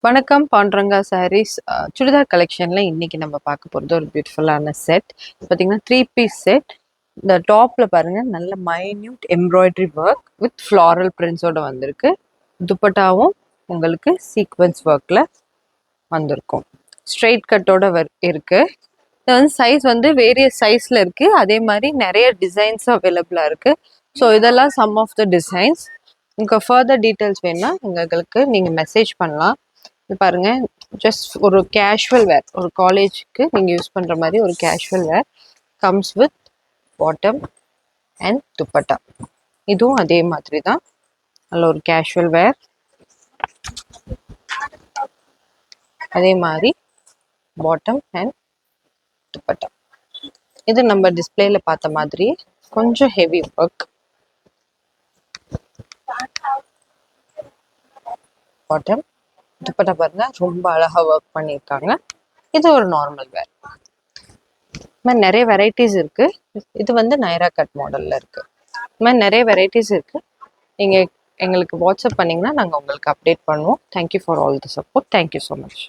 வணக்கம் பாண்டுரங்கா சாரீஸ் சுடிதார் கலெக்ஷனில் இன்றைக்கி நம்ம பார்க்க போகிறது ஒரு பியூட்டிஃபுல்லான செட். பார்த்தீங்கன்னா 3 பீஸ் செட். இந்த டாப்பில் பாருங்கள், நல்ல minute embroidery work with floral பிரிண்ட்ஸோடு வந்திருக்கு. துப்பட்டாவும் உங்களுக்கு சீக்வன்ஸ் ஒர்க்கில் வந்திருக்கும். ஸ்ட்ரெயிட் கட்டோட இருக்குது. இது வந்து சைஸ் வந்து வேரியஸ் சைஸில் இருக்குது. அதே மாதிரி நிறைய டிசைன்ஸ் அவைலபிளாக இருக்குது. ஸோ இதெல்லாம் சம் ஆஃப் த டிசைன்ஸ். உங்களுக்கு ஃபர்தர் டீட்டெயில்ஸ் வேணுன்னா எங்களுக்கு நீங்கள் மெசேஜ் பண்ணலாம். பாருங்க, ஜஸ்ட் ஒரு கேஷுவல் வேர், ஒரு காலேஜுக்கு நீங்கள் யூஸ் பண்ணுற மாதிரி ஒரு casual where comes with bottom and dupatta. இதுவும் அதே மாதிரி தான், நல்ல ஒரு கேஷுவல் வேர். அதே மாதிரி பாட்டம் அண்ட் துப்பட்டா. இது நம்ம டிஸ்பிளேல பார்த்த மாதிரி கொஞ்சம் ஹெவி ஒர்க். பாட்டம், துப்பட்டா பாருங்க, ரொம்ப அழகா ஒர்க் பண்ணியிருக்காங்க. இது ஒரு நார்மல் வேர். இது மாதிரி நிறைய வெரைட்டிஸ் இருக்கு. இது வந்து நைரா கட் மாடல்ல இருக்கு. இது மாதிரி நிறைய வெரைட்டிஸ் இருக்கு. நீங்க எங்களுக்கு வாட்ஸ்அப் பண்ணீங்கன்னா நாங்கள் உங்களுக்கு அப்டேட் பண்ணுவோம். Thank you for all the support. Thank you so much.